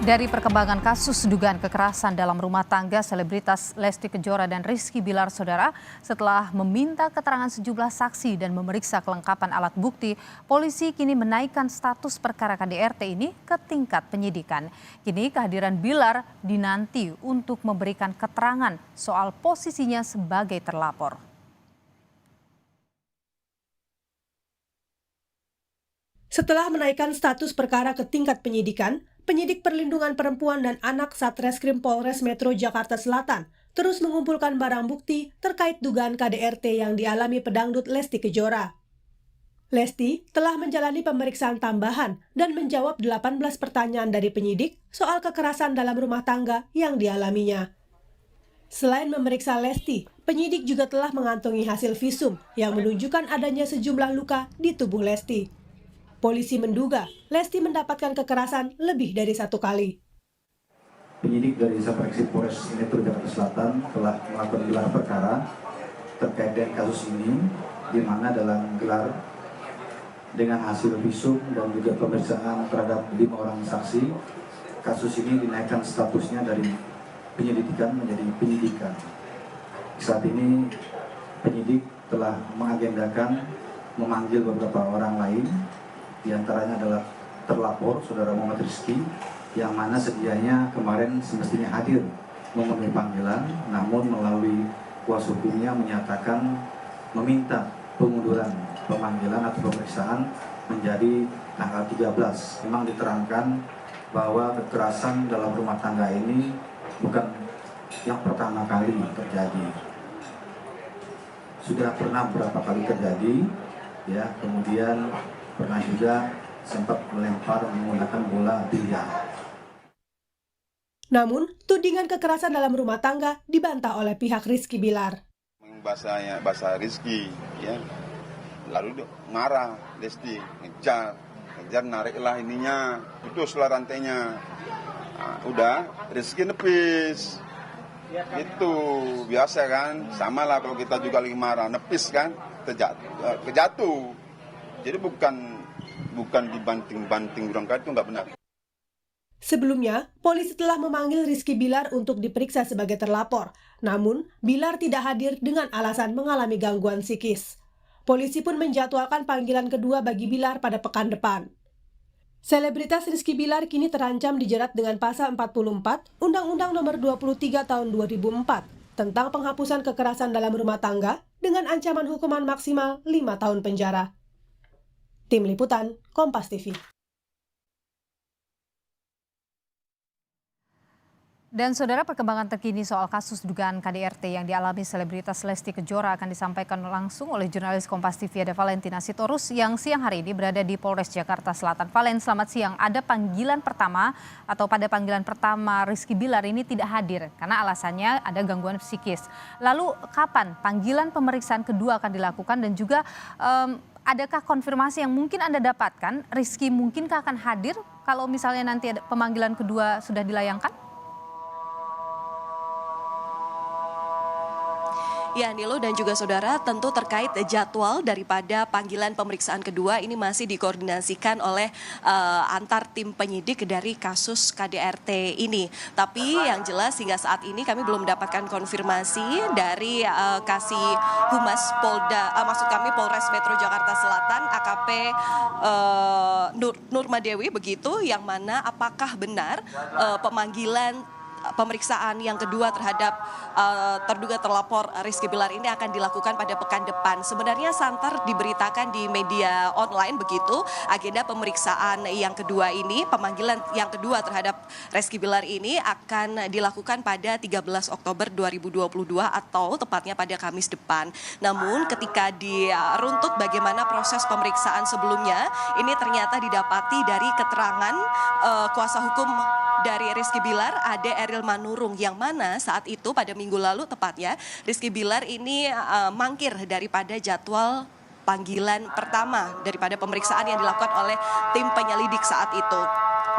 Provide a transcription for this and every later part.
Dari perkembangan kasus dugaan kekerasan dalam rumah tangga selebritas Lesti Kejora dan Rizky Bilar, saudara, setelah meminta keterangan sejumlah saksi dan memeriksa kelengkapan alat bukti, polisi kini menaikkan status perkara KDRT ini ke tingkat penyidikan. Kini kehadiran Bilar dinanti untuk memberikan keterangan soal posisinya sebagai terlapor. Setelah menaikkan status perkara ke tingkat penyidikan, penyidik perlindungan perempuan dan anak Satreskrim Polres Metro Jakarta Selatan terus mengumpulkan barang bukti terkait dugaan KDRT yang dialami pedangdut Lesti Kejora. Lesti telah menjalani pemeriksaan tambahan dan menjawab 18 pertanyaan dari penyidik soal kekerasan dalam rumah tangga yang dialaminya. Selain memeriksa Lesti, penyidik juga telah mengantongi hasil visum yang menunjukkan adanya sejumlah luka di tubuh Lesti. Polisi menduga Lesti mendapatkan kekerasan lebih dari satu kali. Penyidik dari Satreskrim Polres Metro Jakarta Selatan telah melakukan gelar perkara terkait dengan kasus ini, di mana dalam gelar dengan hasil visum dan juga pemeriksaan terhadap 5 orang saksi, kasus ini dinaikkan statusnya dari penyelidikan menjadi penyidikan. Saat ini penyidik telah mengagendakan memanggil beberapa orang lain. Di antaranya adalah terlapor Saudara Muhammad Rizky, yang mana sedianya kemarin semestinya hadir memenuhi panggilan, namun melalui kuasa hukumnya menyatakan meminta pengunduran pemanggilan atau pemeriksaan menjadi tanggal 13. Memang diterangkan bahwa kekerasan dalam rumah tangga ini bukan yang pertama kali terjadi. Sudah pernah beberapa kali terjadi, ya, kemudian pernah juga sempat melempar menggunakan bola biliar. Namun, tudingan kekerasan dalam rumah tangga dibantah oleh pihak Rizky Bilar. Bahasa Rizky, ya, lalu marah Lesti, ngejar nariklah ininya, putuslah rantainya. Nah, udah, Rizky nepis. Itu biasa kan, sama lah kalau kita juga lagi marah, nepis kan, kejatuh. Jadi bukan dibanting-banting orang kaya, itu nggak benar. Sebelumnya, polisi telah memanggil Rizky Bilar untuk diperiksa sebagai terlapor. Namun, Bilar tidak hadir dengan alasan mengalami gangguan psikis. Polisi pun menjadwalkan panggilan kedua bagi Bilar pada pekan depan. Selebritas Rizky Bilar kini terancam dijerat dengan pasal 44 Undang-Undang Nomor 23 Tahun 2004 tentang penghapusan kekerasan dalam rumah tangga dengan ancaman hukuman maksimal 5 tahun penjara. Tim Liputan, Kompas TV. Dan saudara, perkembangan terkini soal kasus dugaan KDRT yang dialami selebritas Lesti Kejora akan disampaikan langsung oleh jurnalis Kompas TV ada Valentina Sitorus yang siang hari ini berada di Polres Jakarta Selatan. Valen, selamat siang. Ada panggilan pertama atau pada panggilan pertama Rizky Bilar ini tidak hadir karena alasannya ada gangguan psikis. Lalu kapan panggilan pemeriksaan kedua akan dilakukan dan juga adakah konfirmasi yang mungkin Anda dapatkan Rizky mungkinkah akan hadir kalau misalnya nanti ada pemanggilan kedua sudah dilayangkan? Ya, Nilo dan juga saudara, tentu terkait jadwal daripada panggilan pemeriksaan kedua ini masih dikoordinasikan oleh antar tim penyidik dari kasus KDRT ini. Tapi yang jelas hingga saat ini kami belum mendapatkan konfirmasi dari Kasih Humas Polres Metro Jakarta Selatan AKP Nurmadewi begitu, yang mana apakah benar pemanggilan pemeriksaan yang kedua terhadap terduga terlapor Rizky Bilar ini akan dilakukan pada pekan depan. Sebenarnya santer diberitakan di media online begitu, agenda pemeriksaan yang kedua ini, pemanggilan yang kedua terhadap Rizky Bilar ini akan dilakukan pada 13 Oktober 2022 atau tepatnya pada Kamis depan. Namun ketika diruntut bagaimana proses pemeriksaan sebelumnya, ini ternyata didapati dari keterangan kuasa hukum dari Rizky Bilar, Ade Eril Manurung, yang mana saat itu pada minggu lalu tepatnya Rizky Bilar ini mangkir daripada jadwal panggilan pertama daripada pemeriksaan yang dilakukan oleh tim penyelidik saat itu.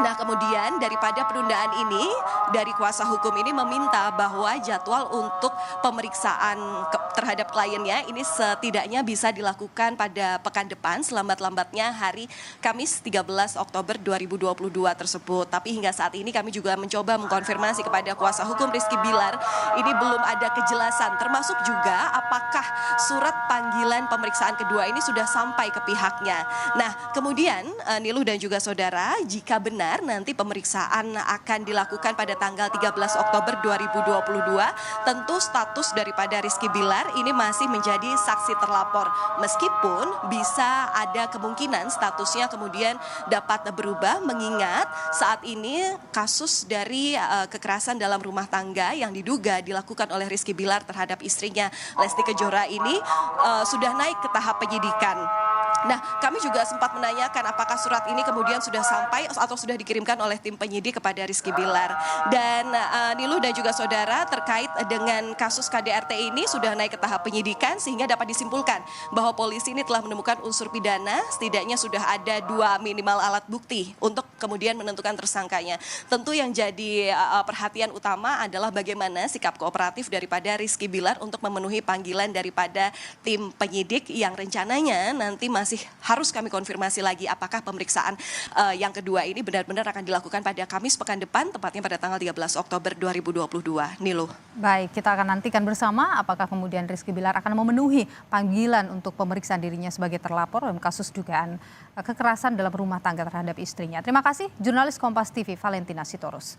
Nah, kemudian daripada penundaan ini, dari kuasa hukum ini meminta bahwa jadwal untuk pemeriksaan terhadap kliennya ini setidaknya bisa dilakukan pada pekan depan, selambat-lambatnya hari Kamis 13 Oktober 2022 tersebut. Tapi hingga saat ini kami juga mencoba mengkonfirmasi kepada kuasa hukum Rizky Bilar, ini belum ada kejelasan, termasuk juga apakah surat panggilan pemeriksaan kedua ini sudah sampai ke pihaknya. Nah, kemudian Niluh dan juga saudara, jika benar nanti pemeriksaan akan dilakukan pada tanggal 13 Oktober 2022, tentu status daripada Rizky Bilar ini masih menjadi saksi terlapor. Meskipun bisa ada kemungkinan statusnya kemudian dapat berubah, mengingat saat ini kasus dari kekerasan dalam rumah tangga yang diduga dilakukan oleh Rizky Bilar terhadap istrinya Lesti Kejora ini sudah naik ke tahap penyidikan. Nah, kami juga sempat menanyakan apakah surat ini kemudian sudah sampai atau sudah dikirimkan oleh tim penyidik kepada Rizky Bilar. Dan Niluh dan juga saudara, terkait dengan kasus KDRT ini sudah naik ke tahap penyidikan sehingga dapat disimpulkan bahwa polisi ini telah menemukan unsur pidana, setidaknya sudah ada 2 minimal alat bukti untuk kemudian menentukan tersangkanya. Tentu yang jadi perhatian utama adalah bagaimana sikap kooperatif daripada Rizky Bilar untuk memenuhi panggilan daripada tim penyidik yang rencananya nanti masih harus kami konfirmasi lagi apakah pemeriksaan yang kedua ini benar-benar akan dilakukan pada Kamis pekan depan, tepatnya pada tanggal 13 Oktober 2022. Niluh. Baik, kita akan nantikan bersama apakah kemudian Rizky Bilar akan memenuhi panggilan untuk pemeriksaan dirinya sebagai terlapor dalam kasus dugaan kekerasan dalam rumah tangga terhadap istrinya. Terima kasih, jurnalis Kompas TV Valentina Sitorus.